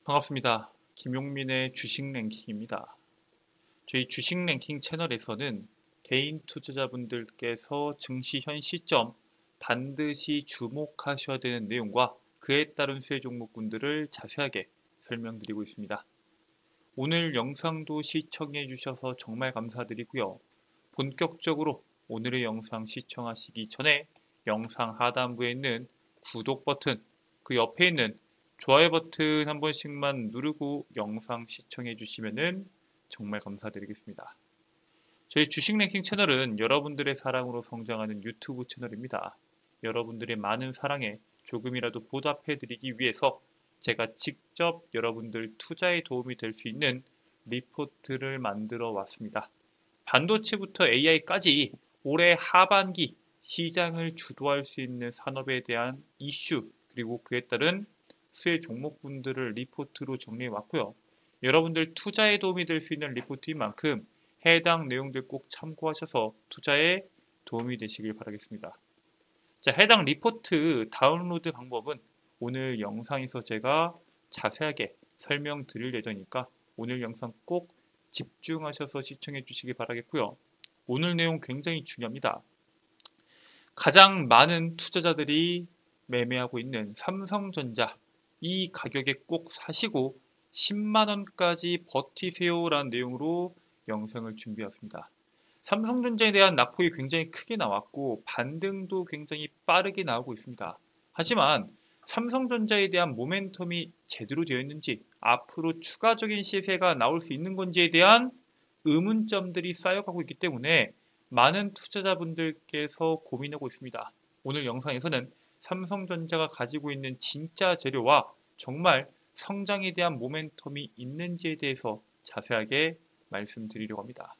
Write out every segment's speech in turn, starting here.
반갑습니다. 김용민의 주식 랭킹입니다. 저희 주식 랭킹 채널에서는 개인 투자자분들께서 증시 현 시점 반드시 주목하셔야 되는 내용과 그에 따른 수혜 종목군들을 자세하게 설명드리고 있습니다. 오늘 영상도 시청해 주셔서 정말 감사드리고요. 본격적으로 오늘의 영상 시청하시기 전에 영상 하단부에 있는 구독 버튼, 그 옆에 있는 좋아요 버튼 한 번씩만 누르고 영상 시청해 주시면 정말 감사드리겠습니다. 저희 주식 랭킹 채널은 여러분들의 사랑으로 성장하는 유튜브 채널입니다. 여러분들의 많은 사랑에 조금이라도 보답해 드리기 위해서 제가 직접 여러분들 투자에 도움이 될 수 있는 리포트를 만들어 왔습니다. 반도체부터 AI까지 올해 하반기 시장을 주도할 수 있는 산업에 대한 이슈, 그리고 그에 따른 수혜 종목분들을 리포트로 정리해 왔고요. 여러분들 투자에 도움이 될 수 있는 리포트인 만큼 해당 내용들 꼭 참고하셔서 투자에 도움이 되시길 바라겠습니다. 자, 해당 리포트 다운로드 방법은 오늘 영상에서 제가 자세하게 설명드릴 예정이니까 오늘 영상 꼭 집중하셔서 시청해 주시기 바라겠고요. 오늘 내용 굉장히 중요합니다. 가장 많은 투자자들이 매매하고 있는 삼성전자, 이 가격에 꼭 사시고 10만원까지 버티세요 라는 내용으로 영상을 준비했습니다. 삼성전자에 대한 낙폭이 굉장히 크게 나왔고 반등도 굉장히 빠르게 나오고 있습니다. 하지만 삼성전자에 대한 모멘텀이 제대로 되어 있는지, 앞으로 추가적인 시세가 나올 수 있는 건지에 대한 의문점들이 쌓여가고 있기 때문에 많은 투자자분들께서 고민하고 있습니다. 오늘 영상에서는 삼성전자가 가지고 있는 진짜 재료와 정말 성장에 대한 모멘텀이 있는지에 대해서 자세하게 말씀드리려고 합니다.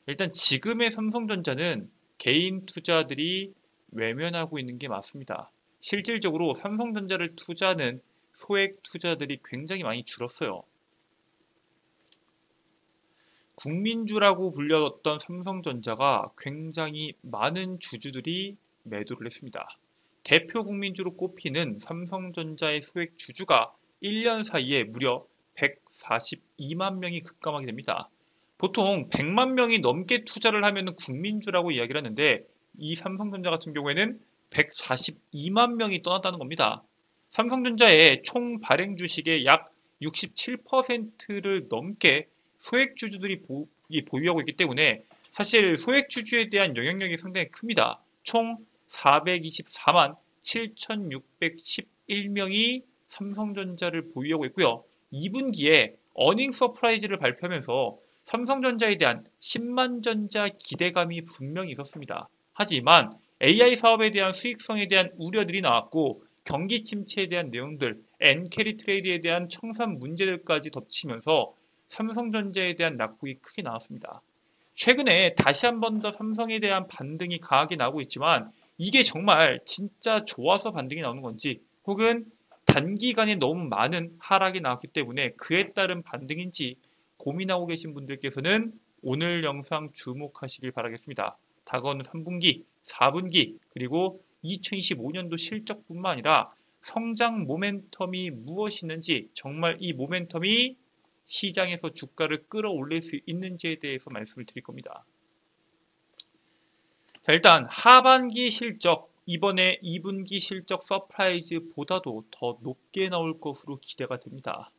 일단 지금의 삼성전자는 개인 투자들이 외면하고 있는 게 맞습니다. 실질적으로 삼성전자를 투자하는 소액 투자들이 굉장히 많이 줄었어요. 국민주라고 불렸던 삼성전자가 굉장히 많은 주주들이 매도를 했습니다. 대표 국민주로 꼽히는 삼성전자의 소액 주주가 1년 사이에 무려 142만 명이 급감하게 됩니다. 보통 100만 명이 넘게 투자를 하면 국민주라고 이야기를 하는데 이 삼성전자 같은 경우에는 142만 명이 떠났다는 겁니다. 삼성전자의 총 발행 주식의 약 67%를 넘게 소액 주주들이 보유하고 있기 때문에 사실 소액 주주에 대한 영향력이 상당히 큽니다. 총 424만 7,611명이 삼성전자를 보유하고 있고요. 2분기에 어닝 서프라이즈를 발표하면서 삼성전자에 대한 10만 전자 기대감이 분명히 있었습니다. 하지만 AI 사업에 대한 수익성에 대한 우려들이 나왔고 경기 침체에 대한 내용들, 엔캐리 트레이드에 대한 청산 문제들까지 덮치면서 삼성전자에 대한 낙폭이 크게 나왔습니다. 최근에 다시 한 번 더 삼성에 대한 반등이 강하게 나오고 있지만 이게 정말 진짜 좋아서 반등이 나오는 건지, 혹은 단기간에 너무 많은 하락이 나왔기 때문에 그에 따른 반등인지 고민하고 계신 분들께서는 오늘 영상 주목하시길 바라겠습니다. 다가오는 3분기, 4분기, 그리고 2025년도 실적뿐만 아니라 성장 모멘텀이 무엇이 있는지, 정말 이 모멘텀이 시장에서 주가를 끌어올릴 수 있는지에 대해서 말씀을 드릴 겁니다. 자, 일단 하반기 실적, 이번에 2분기 실적 서프라이즈보다도 더 높게 나올 것으로 기대가 됩니다.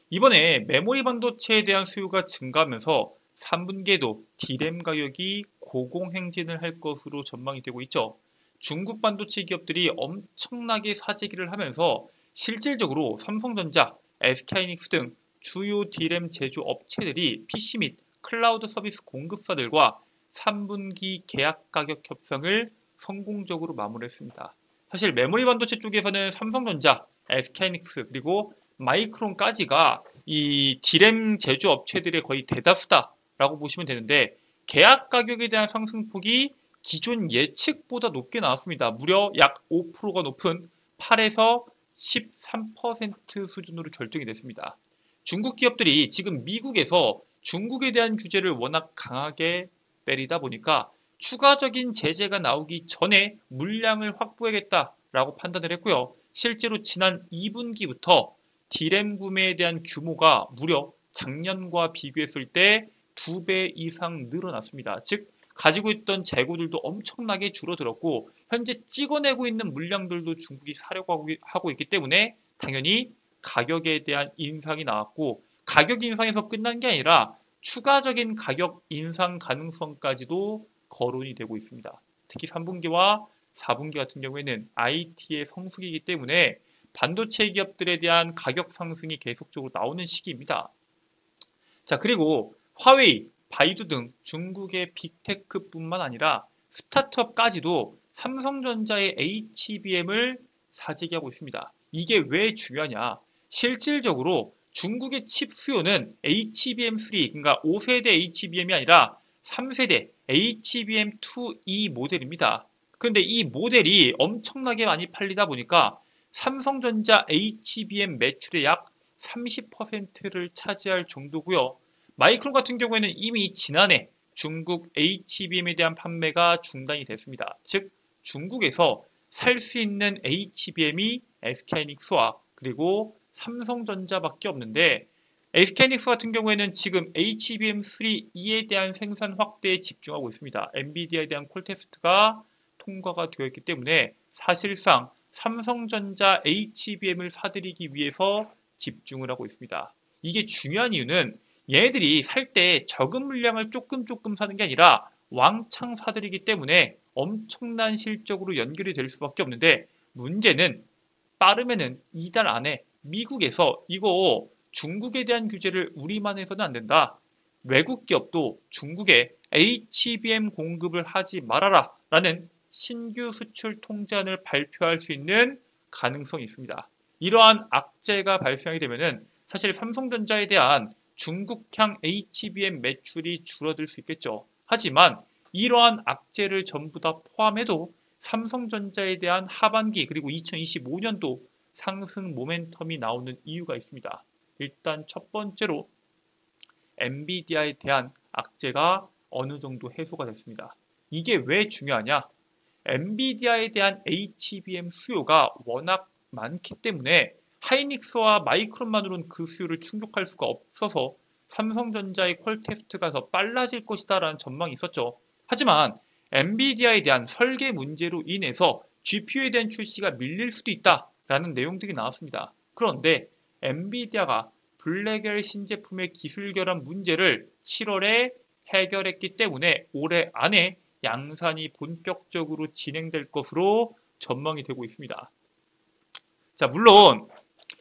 이번에 메모리 반도체에 대한 수요가 증가하면서 3분기에도 D램 가격이 고공행진을 할 것으로 전망이 되고 있죠. 중국 반도체 기업들이 엄청나게 사재기를 하면서 실질적으로 삼성전자, SK하이닉스 등 주요 D램 제조 업체들이 PC 및 클라우드 서비스 공급사들과 3분기 계약 가격 협상을 성공적으로 마무리했습니다. 사실 메모리 반도체 쪽에서는 삼성전자, SK하이닉스 그리고 마이크론까지가 이 D램 제조 업체들의 거의 대다수다라고 보시면 되는데, 계약 가격에 대한 상승폭이 기존 예측보다 높게 나왔습니다. 무려 약 5%가 높은 8에서 13% 수준으로 결정이 됐습니다. 중국 기업들이 지금 미국에서 중국에 대한 규제를 워낙 강하게 때리다 보니까 추가적인 제재가 나오기 전에 물량을 확보하겠다라고 판단을 했고요. 실제로 지난 2분기부터 D램 구매에 대한 규모가 무려 작년과 비교했을 때 2배 이상 늘어났습니다. 즉 가지고 있던 재고들도 엄청나게 줄어들었고 현재 찍어내고 있는 물량들도 중국이 사려고 하고 있기 때문에 당연히 가격에 대한 인상이 나왔고, 가격 인상에서 끝난 게 아니라 추가적인 가격 인상 가능성까지도 거론이 되고 있습니다. 특히 3분기와 4분기 같은 경우에는 IT의 성수기이기 때문에 반도체 기업들에 대한 가격 상승이 계속적으로 나오는 시기입니다. 자, 그리고 화웨이, 바이두 등 중국의 빅테크뿐만 아니라 스타트업까지도 삼성전자의 HBM을 사재기하고 있습니다. 이게 왜 중요하냐? 실질적으로 중국의 칩 수요는 HBM3, 그러니까 5세대 HBM이 아니라 3세대 HBM2E 모델입니다. 그런데 이 모델이 엄청나게 많이 팔리다 보니까 삼성전자 HBM 매출의 약 30%를 차지할 정도고요. 마이크론 같은 경우에는 이미 지난해 중국 HBM에 대한 판매가 중단이 됐습니다. 즉 중국에서 살 수 있는 HBM이 SK하이닉스와 그리고 삼성전자밖에 없는데, SK하이닉스 같은 경우에는 지금 HBM3E에 대한 생산 확대에 집중하고 있습니다. 엔비디아에 대한 콜 테스트가 통과가 되었기 때문에 사실상 삼성전자 HBM을 사들이기 위해서 집중을 하고 있습니다. 이게 중요한 이유는 얘네들이 살 때 적은 물량을 조금 사는 게 아니라 왕창 사들이기 때문에 엄청난 실적으로 연결이 될 수밖에 없는데, 문제는 빠르면은 이달 안에 미국에서 이거 중국에 대한 규제를 우리만 해서는 안 된다, 외국 기업도 중국에 HBM 공급을 하지 말아라 라는 신규 수출 통제안을 발표할 수 있는 가능성이 있습니다. 이러한 악재가 발생하게 되면은 사실 삼성전자에 대한 중국향 HBM 매출이 줄어들 수 있겠죠. 하지만 이러한 악재를 전부 다 포함해도 삼성전자에 대한 하반기 그리고 2025년도 상승 모멘텀이 나오는 이유가 있습니다. 일단 첫 번째로 엔비디아에 대한 악재가 어느 정도 해소가 됐습니다. 이게 왜 중요하냐? 엔비디아에 대한 HBM 수요가 워낙 많기 때문에 하이닉스와 마이크론만으로는 그 수요를 충족할 수가 없어서 삼성전자의 콜 테스트가 더 빨라질 것이다 라는 전망이 있었죠. 하지만 엔비디아에 대한 설계 문제로 인해서 GPU에 대한 출시가 밀릴 수도 있다 라는 내용들이 나왔습니다. 그런데 엔비디아가 블랙엘 신제품의 기술 결함 문제를 7월에 해결했기 때문에 올해 안에 양산이 본격적으로 진행될 것으로 전망이 되고 있습니다. 자, 물론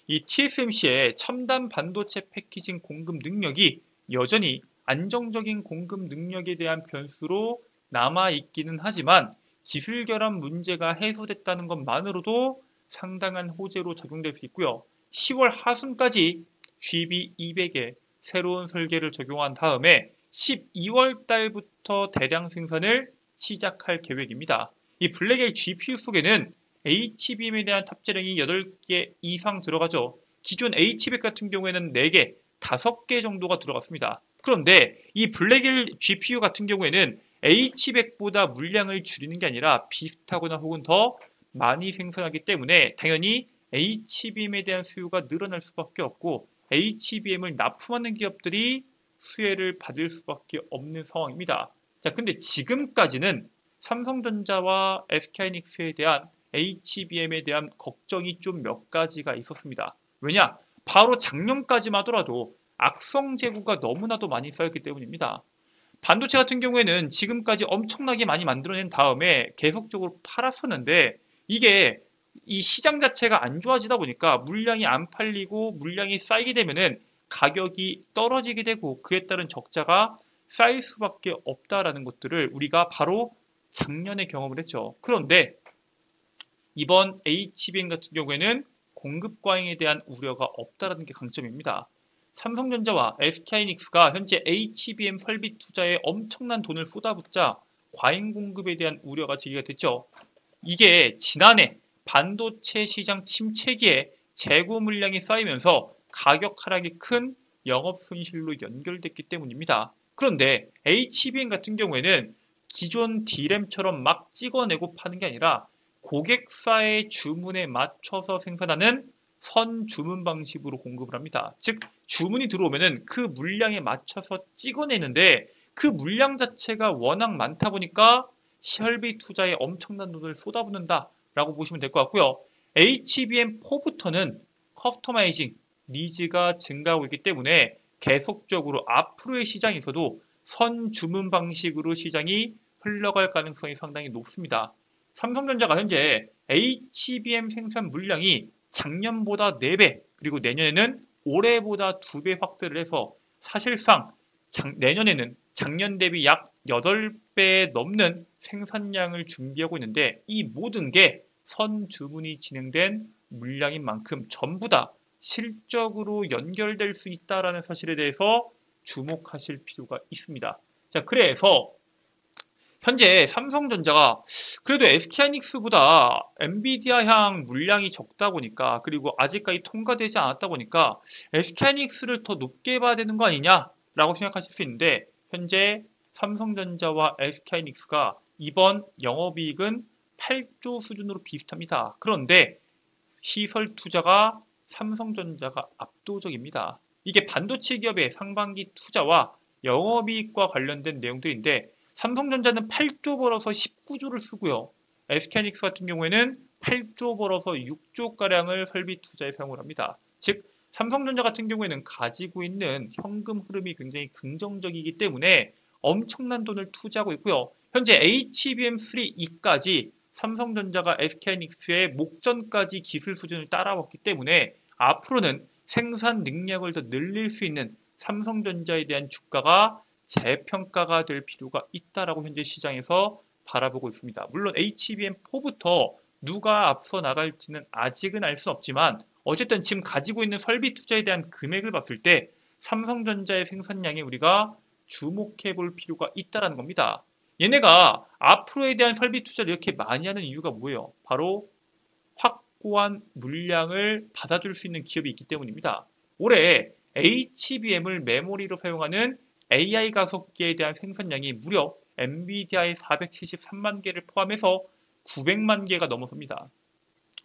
이 TSMC의 첨단 반도체 패키징 공급 능력이 여전히 안정적인 공급 능력에 대한 변수로 남아있기는 하지만 기술 결함 문제가 해소됐다는 것만으로도 상당한 호재로 작용될 수 있고요. 10월 하순까지 GB200에 새로운 설계를 적용한 다음에 12월 달부터 대량 생산을 시작할 계획입니다. 이 블랙엘 GPU 속에는 HBM에 대한 탑재량이 8개 이상 들어가죠. 기존 HBM 같은 경우에는 4개, 5개 정도가 들어갔습니다. 그런데 이 블랙엘 GPU 같은 경우에는 H백보다 물량을 줄이는 게 아니라 비슷하거나 혹은 더 많이 생산하기 때문에 당연히 HBM에 대한 수요가 늘어날 수밖에 없고 HBM을 납품하는 기업들이 수혜를 받을 수밖에 없는 상황입니다. 자, 근데 지금까지는 삼성전자와 SK하이닉스에 대한 HBM에 대한 걱정이 좀 몇 가지가 있었습니다. 왜냐? 바로 작년까지만 하더라도 악성 재고가 너무나도 많이 쌓였기 때문입니다. 반도체 같은 경우에는 지금까지 엄청나게 많이 만들어낸 다음에 계속적으로 팔았었는데 이게 이 시장 자체가 안 좋아지다 보니까 물량이 안 팔리고 물량이 쌓이게 되면은 가격이 떨어지게 되고 그에 따른 적자가 쌓일 수밖에 없다라는 것들을 우리가 바로 작년에 경험을 했죠. 그런데 이번 HBM 같은 경우에는 공급 과잉에 대한 우려가 없다라는 게 강점입니다. 삼성전자와 SK하이닉스가 현재 HBM 설비 투자에 엄청난 돈을 쏟아붓자 과잉 공급에 대한 우려가 제기가 됐죠. 이게 지난해 반도체 시장 침체기에 재고 물량이 쌓이면서 가격 하락이 큰 영업 손실로 연결됐기 때문입니다. 그런데 HBM 같은 경우에는 기존 D램처럼 막 찍어내고 파는 게 아니라 고객사의 주문에 맞춰서 생산하는 선 주문 방식으로 공급을 합니다. 즉 주문이 들어오면은 그 물량에 맞춰서 찍어내는데 그 물량 자체가 워낙 많다 보니까 설비 투자에 엄청난 돈을 쏟아붓는다 라고 보시면 될 것 같고요. HBM4부터는 커스터마이징 니즈가 증가하고 있기 때문에 계속적으로 앞으로의 시장에서도 선 주문 방식으로 시장이 흘러갈 가능성이 상당히 높습니다. 삼성전자가 현재 HBM 생산 물량이 작년보다 4배 그리고 내년에는 올해보다 2배 확대를 해서 사실상 내년에는 작년 대비 약 8배 넘는 생산량을 준비하고 있는데 이 모든 게 선 주문이 진행된 물량인 만큼 전부 다 실적으로 연결될 수 있다는 사실에 대해서 주목하실 필요가 있습니다. 자, 그래서 현재 삼성전자가 그래도 SK하이닉스보다 엔비디아향 물량이 적다 보니까 그리고 아직까지 통과되지 않았다 보니까 SK하이닉스를 더 높게 봐야 되는 거 아니냐라고 생각하실 수 있는데 현재 삼성전자와 SK하이닉스가 이번 영업이익은 8조 수준으로 비슷합니다. 그런데 시설 투자가 삼성전자가 압도적입니다. 이게 반도체 기업의 상반기 투자와 영업이익과 관련된 내용들인데 삼성전자는 8조 벌어서 19조를 쓰고요. SK하이닉스 같은 경우에는 8조 벌어서 6조가량을 설비 투자에 사용을 합니다. 즉 삼성전자 같은 경우에는 가지고 있는 현금 흐름이 굉장히 긍정적이기 때문에 엄청난 돈을 투자하고 있고요. 현재 HBM3E까지 삼성전자가 SK하이닉스의 목전까지 기술 수준을 따라왔기 때문에 앞으로는 생산 능력을 더 늘릴 수 있는 삼성전자에 대한 주가가 재평가가 될 필요가 있다라고 현재 시장에서 바라보고 있습니다. 물론 HBM4부터 누가 앞서 나갈지는 아직은 알 수 없지만 어쨌든 지금 가지고 있는 설비 투자에 대한 금액을 봤을 때 삼성전자의 생산량에 우리가 주목해 볼 필요가 있다는 겁니다. 얘네가 앞으로에 대한 설비 투자를 이렇게 많이 하는 이유가 뭐예요? 바로 확고한 물량을 받아줄 수 있는 기업이 있기 때문입니다. 올해 HBM을 메모리로 사용하는 AI 가속기에 대한 생산량이 무려 엔비디아의 473만 개를 포함해서 900만 개가 넘어섭니다.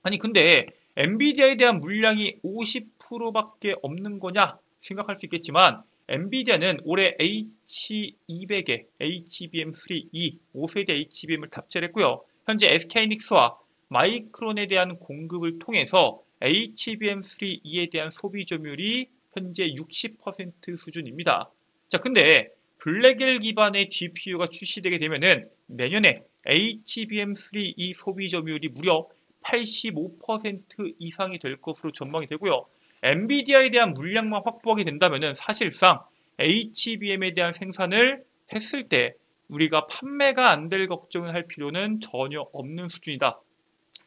아니 근데 엔비디아에 대한 물량이 50%밖에 없는 거냐 생각할 수 있겠지만 엔비디아는 올해 H200에 HBM3E 5세대 HBM을 탑재를 했고요. 현재 SK하이닉스와 마이크론에 대한 공급을 통해서 HBM3E에 대한 소비 점유율이 현재 60% 수준입니다. 자, 근데 블랙엘 기반의 GPU가 출시되게 되면은 내년에 HBM3E 소비 점유율이 무려 85% 이상이 될 것으로 전망이 되고요. 엔비디아에 대한 물량만 확보하게 된다면 사실상 HBM에 대한 생산을 했을 때 우리가 판매가 안 될 걱정을 할 필요는 전혀 없는 수준이다.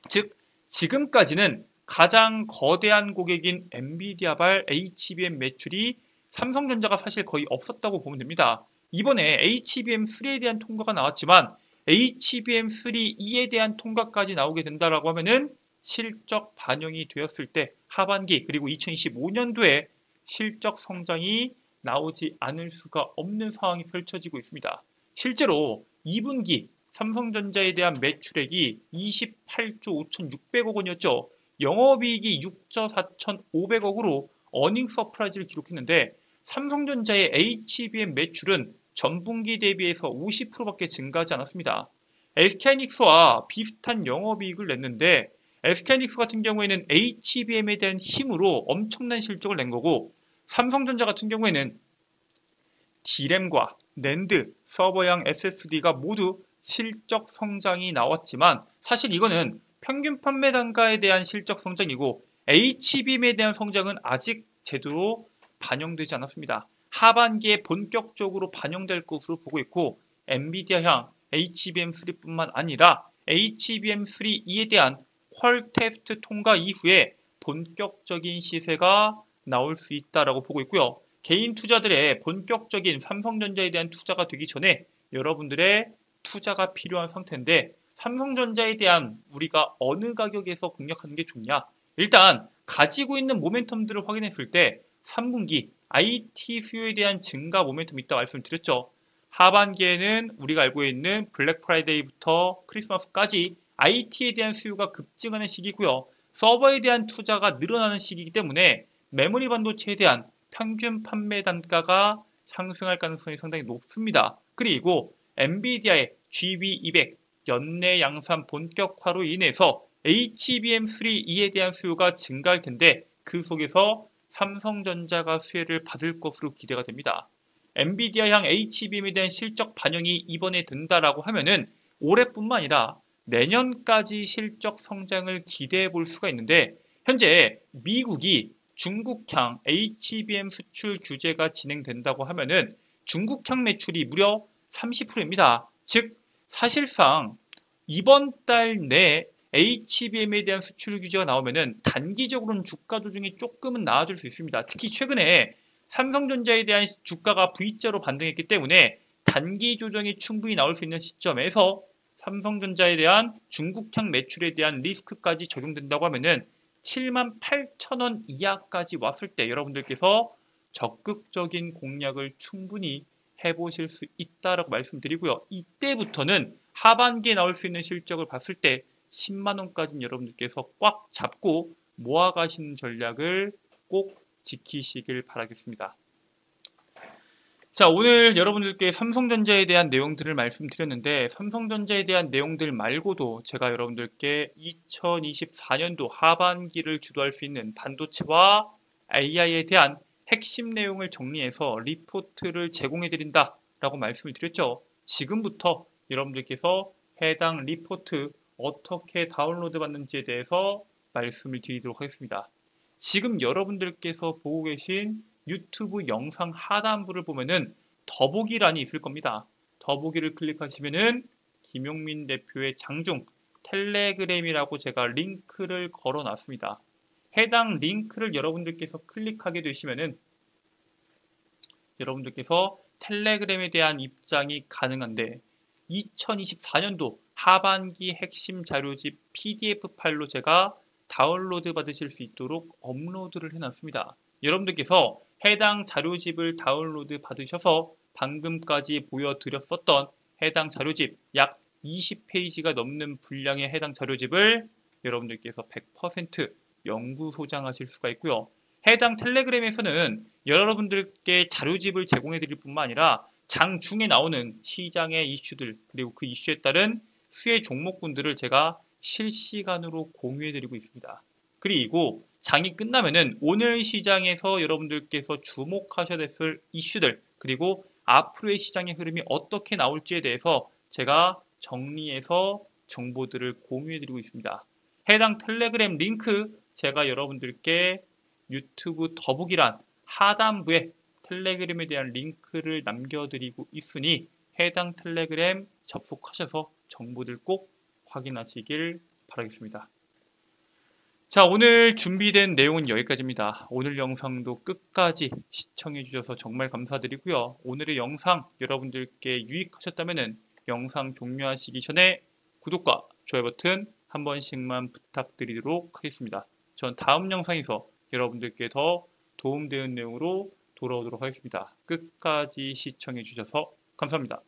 즉 지금까지는 가장 거대한 고객인 엔비디아발 HBM 매출이 삼성전자가 사실 거의 없었다고 보면 됩니다. 이번에 HBM3에 대한 통과가 나왔지만 HBM3E에 대한 통과까지 나오게 된다라고 하면은 실적 반영이 되었을 때 하반기 그리고 2025년도에 실적 성장이 나오지 않을 수가 없는 상황이 펼쳐지고 있습니다. 실제로 2분기 삼성전자에 대한 매출액이 28조 5,600억 원이었죠. 영업이익이 6조 4,500억으로 어닝 서프라이즈를 기록했는데 삼성전자의 HBM 매출은 전분기 대비해서 50%밖에 증가하지 않았습니다. SK하이닉스와 비슷한 영업이익을 냈는데 SK하이닉스 같은 경우에는 HBM에 대한 힘으로 엄청난 실적을 낸 거고 삼성전자 같은 경우에는 D램과 낸드, 서버형 SSD가 모두 실적 성장이 나왔지만 사실 이거는 평균 판매 단가에 대한 실적 성장이고 HBM에 대한 성장은 아직 제대로 반영되지 않았습니다. 하반기에 본격적으로 반영될 것으로 보고 있고 엔비디아향 HBM3뿐만 아니라 HBM3E에 대한 퀄 테스트 통과 이후에 본격적인 시세가 나올 수 있다라고 보고 있고요. 개인 투자들의 본격적인 삼성전자에 대한 투자가 되기 전에 여러분들의 투자가 필요한 상태인데 삼성전자에 대한 우리가 어느 가격에서 공략하는 게 좋냐? 일단 가지고 있는 모멘텀들을 확인했을 때 3분기 IT 수요에 대한 증가 모멘텀이 있다고 말씀드렸죠. 하반기에는 우리가 알고 있는 블랙 프라이데이부터 크리스마스까지 IT에 대한 수요가 급증하는 시기고요. 서버에 대한 투자가 늘어나는 시기이기 때문에 메모리 반도체에 대한 평균 판매 단가가 상승할 가능성이 상당히 높습니다. 그리고 엔비디아의 GB200 연내 양산 본격화로 인해서 HBM3E에 대한 수요가 증가할 텐데 그 속에서 삼성전자가 수혜를 받을 것으로 기대가 됩니다. 엔비디아향 HBM에 대한 실적 반영이 이번에 된다라고 하면은 올해뿐만 아니라 내년까지 실적 성장을 기대해 볼 수가 있는데 현재 미국이 중국향 HBM 수출 규제가 진행된다고 하면은 중국향 매출이 무려 30%입니다. 즉 사실상 이번 달 내 HBM에 대한 수출 규제가 나오면은 단기적으로는 주가 조정이 조금은 나아질 수 있습니다. 특히 최근에 삼성전자에 대한 주가가 V자로 반등했기 때문에 단기 조정이 충분히 나올 수 있는 시점에서 삼성전자에 대한 중국향 매출에 대한 리스크까지 적용된다고 하면은 78,000원 이하까지 왔을 때 여러분들께서 적극적인 공략을 충분히 해보실 수 있다라고 말씀드리고요. 이때부터는 하반기에 나올 수 있는 실적을 봤을 때 10만원까지는 여러분들께서 꽉 잡고 모아가시는 전략을 꼭 지키시길 바라겠습니다. 자, 오늘 여러분들께 삼성전자에 대한 내용들을 말씀드렸는데 삼성전자에 대한 내용들 말고도 제가 여러분들께 2024년도 하반기를 주도할 수 있는 반도체와 AI에 대한 핵심 내용을 정리해서 리포트를 제공해 드린다 라고 말씀을 드렸죠. 지금부터 여러분들께서 해당 리포트 어떻게 다운로드 받는지에 대해서 말씀을 드리도록 하겠습니다. 지금 여러분들께서 보고 계신 유튜브 영상 하단부를 보면은 더보기란이 있을 겁니다. 더보기를 클릭하시면은 김용민 대표의 장중 텔레그램이라고 제가 링크를 걸어 놨습니다. 해당 링크를 여러분들께서 클릭하게 되시면은 여러분들께서 텔레그램에 대한 입장이 가능한데 2024년도 하반기 핵심 자료집 PDF 파일로 제가 다운로드 받으실 수 있도록 업로드를 해놨습니다. 여러분들께서 해당 자료집을 다운로드 받으셔서 방금까지 보여드렸었던 해당 자료집 약 20페이지가 넘는 분량의 해당 자료집을 여러분들께서 100% 영구 소장하실 수가 있고요. 해당 텔레그램에서는 여러분들께 자료집을 제공해 드릴 뿐만 아니라 장중에 나오는 시장의 이슈들 그리고 그 이슈에 따른 수혜 종목군들을 제가 실시간으로 공유해 드리고 있습니다. 그리고 장이 끝나면은 오늘 시장에서 여러분들께서 주목하셔야 될 이슈들 그리고 앞으로의 시장의 흐름이 어떻게 나올지에 대해서 제가 정리해서 정보들을 공유해 드리고 있습니다. 해당 텔레그램 링크 제가 여러분들께 유튜브 더보기란 하단부에 텔레그램에 대한 링크를 남겨드리고 있으니 해당 텔레그램 접속하셔서 정보들 꼭 확인하시길 바라겠습니다. 자, 오늘 준비된 내용은 여기까지입니다. 오늘 영상도 끝까지 시청해 주셔서 정말 감사드리고요. 오늘의 영상 여러분들께 유익하셨다면 영상 종료하시기 전에 구독과 좋아요 버튼 한 번씩만 부탁드리도록 하겠습니다. 전 다음 영상에서 여러분들께 더 도움되는 내용으로 돌아오도록 하겠습니다. 끝까지 시청해 주셔서 감사합니다.